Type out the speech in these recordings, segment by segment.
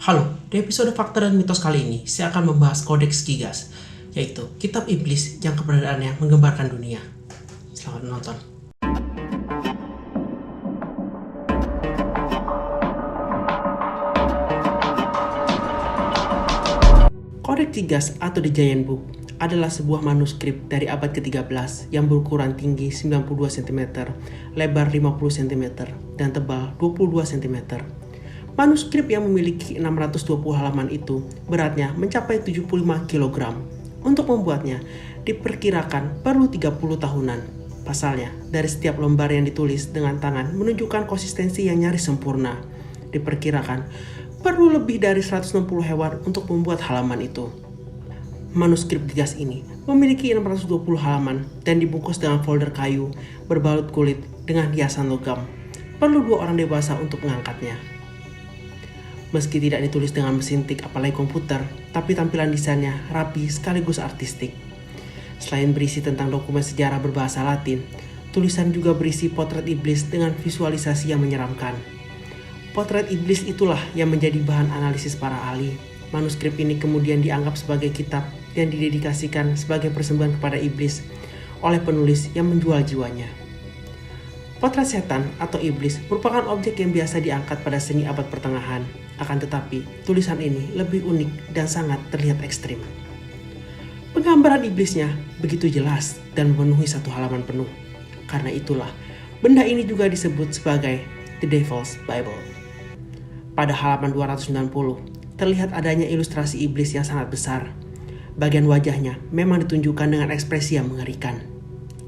Halo, di episode Fakta dan Mitos kali ini, saya akan membahas Kodeks Gigas, yaitu kitab iblis yang keberadaannya menggembarkan dunia. Selamat menonton. Kodeks Gigas atau The Giant Book adalah sebuah manuskrip dari abad ke-13 yang berukuran tinggi 92 cm, lebar 50 cm, dan tebal 22 cm. Manuskrip yang memiliki 620 halaman itu beratnya mencapai 75 kg. Untuk membuatnya, diperkirakan perlu 30 tahunan. Pasalnya, dari setiap lembar yang ditulis dengan tangan menunjukkan konsistensi yang nyaris sempurna. Diperkirakan perlu lebih dari 160 hewan untuk membuat halaman itu. Manuskrip Gigas ini memiliki 620 halaman dan dibungkus dengan folder kayu berbalut kulit dengan hiasan logam. Perlu 2 orang dewasa untuk mengangkatnya. Meski tidak ditulis dengan mesin tik apalagi komputer, tapi tampilan desainnya rapi sekaligus artistik. Selain berisi tentang dokumen sejarah berbahasa Latin, tulisan juga berisi potret iblis dengan visualisasi yang menyeramkan. Potret iblis itulah yang menjadi bahan analisis para ahli. Manuskrip ini kemudian dianggap sebagai kitab yang didedikasikan sebagai persembahan kepada iblis oleh penulis yang menjual jiwanya. Potret setan atau iblis merupakan objek yang biasa diangkat pada seni abad pertengahan. Akan tetapi, tulisan ini lebih unik dan sangat terlihat ekstrim. Penggambaran iblisnya begitu jelas dan memenuhi 1 halaman penuh. Karena itulah, benda ini juga disebut sebagai The Devil's Bible. Pada halaman 290, terlihat adanya ilustrasi iblis yang sangat besar. Bagian wajahnya memang ditunjukkan dengan ekspresi yang mengerikan.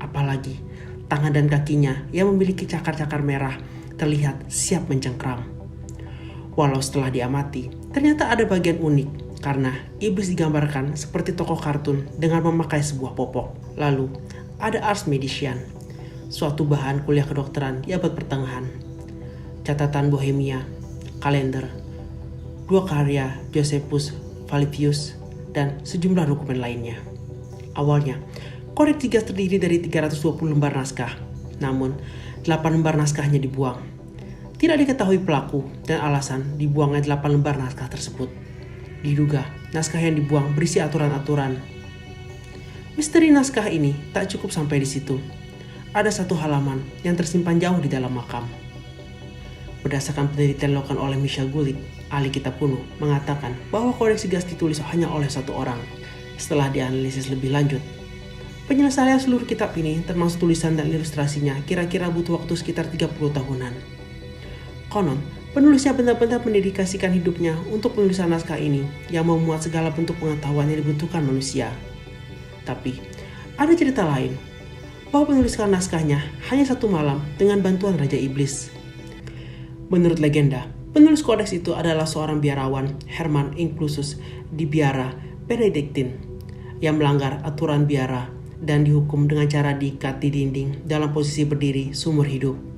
Apalagi, tangan dan kakinya yang memiliki cakar-cakar merah terlihat siap mencengkram. Walau setelah diamati, ternyata ada bagian unik karena iblis digambarkan seperti tokoh kartun dengan memakai sebuah popok. Lalu, ada Ars Medician, suatu bahan kuliah kedokteran di abad pertengahan. Catatan Bohemia, kalender, 2 karya Josephus Flavius, dan sejumlah dokumen lainnya. Awalnya, Kodeks Gigas terdiri dari 320 lembar naskah, namun 8 lembar naskahnya dibuang. Tidak diketahui pelaku dan alasan dibuangnya 8 lembar naskah tersebut. Diduga, naskah yang dibuang berisi aturan-aturan. Misteri naskah ini tak cukup sampai di situ. Ada 1 halaman yang tersimpan jauh di dalam makam. Berdasarkan penelitian dilakukan oleh Michel Goulik, ahli kitab kuno, mengatakan bahwa Kodeks Gigas ditulis hanya oleh 1 orang. Setelah dianalisis lebih lanjut, penyelesaian seluruh kitab ini termasuk tulisan dan ilustrasinya kira-kira butuh waktu sekitar 30 tahunan. Konon, penulisnya benar-benar mendedikasikan hidupnya untuk penulisan naskah ini yang memuat segala bentuk pengetahuan yang dibutuhkan manusia. Tapi, ada cerita lain, bahwa penulisan naskahnya hanya 1 malam dengan bantuan Raja Iblis. Menurut legenda, penulis kodeks itu adalah seorang biarawan, Herman Inclusus di biara Benediktin, yang melanggar aturan biara dan dihukum dengan cara diikat di dinding dalam posisi berdiri seumur hidup.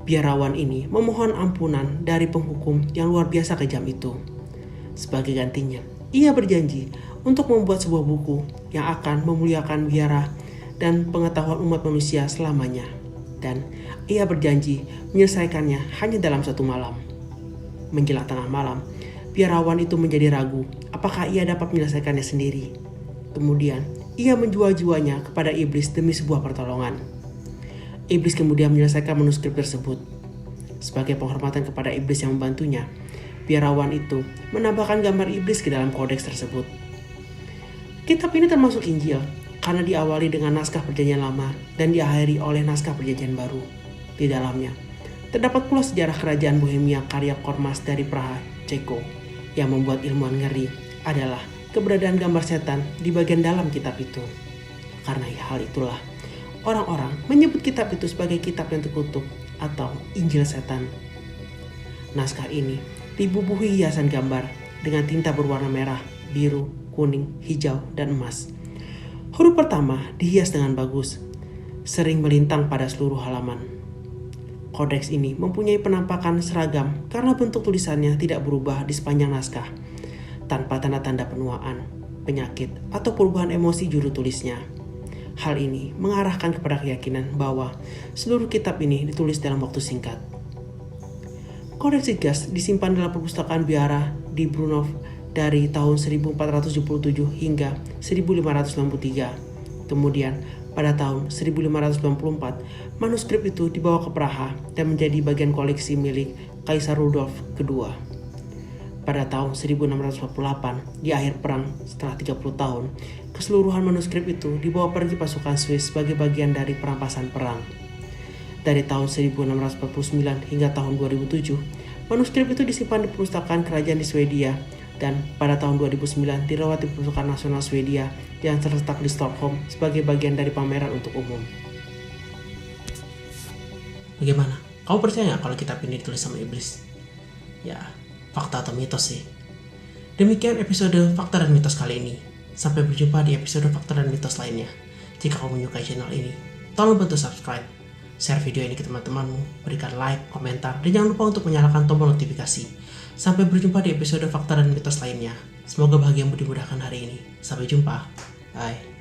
Biarawan ini memohon ampunan dari penghukum yang luar biasa kejam itu. Sebagai gantinya, ia berjanji untuk membuat sebuah buku yang akan memuliakan biara dan pengetahuan umat manusia selamanya. Dan ia berjanji menyelesaikannya hanya dalam 1 malam. Menjelang tengah malam, biarawan itu menjadi ragu apakah ia dapat menyelesaikannya sendiri. Kemudian, ia menjual jiwanya kepada iblis demi sebuah pertolongan. Iblis kemudian menyelesaikan manuskrip tersebut. Sebagai penghormatan kepada iblis yang membantunya, biarawan itu menambahkan gambar iblis ke dalam kodeks tersebut. Kitab ini termasuk Injil karena diawali dengan naskah Perjanjian Lama dan diakhiri oleh naskah Perjanjian Baru. Di dalamnya, terdapat pula sejarah kerajaan Bohemia karya Kormas dari Praha, Ceko. Yang membuat ilmuwan ngeri adalah keberadaan gambar setan di bagian dalam kitab itu. Karena hal itulah, orang-orang menyebut kitab itu sebagai kitab yang terkutuk atau Injil Setan. Naskah ini dibubuhi hiasan gambar dengan tinta berwarna merah, biru, kuning, hijau, dan emas. Huruf pertama dihias dengan bagus, sering melintang pada seluruh halaman. Kodeks ini mempunyai penampakan seragam karena bentuk tulisannya tidak berubah di sepanjang naskah, tanpa tanda-tanda penuaan, penyakit, atau perubahan emosi juru tulisnya. Hal ini mengarahkan kepada keyakinan bahwa seluruh kitab ini ditulis dalam waktu singkat. Kodeksi gas disimpan dalam perpustakaan biara di Brunov dari tahun 1477 hingga 1593. Kemudian, pada tahun 1594, manuskrip itu dibawa ke Praha dan menjadi bagian koleksi milik Kaisar Rudolf II. Pada tahun 1648, di akhir perang setelah 30 tahun, keseluruhan manuskrip itu dibawa pergi pasukan Swiss sebagai bagian dari perampasan perang. Dari tahun 1649 hingga tahun 2007, manuskrip itu disimpan di perpustakaan kerajaan di Swedia dan pada tahun 2009 dirawat di Perpustakaan Nasional Swedia yang terletak di Stockholm sebagai bagian dari pameran untuk umum. Bagaimana? Kamu percaya nggak kalau kitab ini ditulis sama iblis? Ya, fakta atau mitos sih. Demikian episode Fakta dan Mitos kali ini. Sampai berjumpa di episode Fakta dan Mitos lainnya. Jika kamu menyukai channel ini, tolong bantu subscribe, share video ini ke teman-temanmu, berikan like, komentar, dan jangan lupa untuk menyalakan tombol notifikasi. Sampai berjumpa di episode Fakta dan Mitos lainnya. Semoga bahagia yang dimudahkan hari ini. Sampai jumpa. Bye.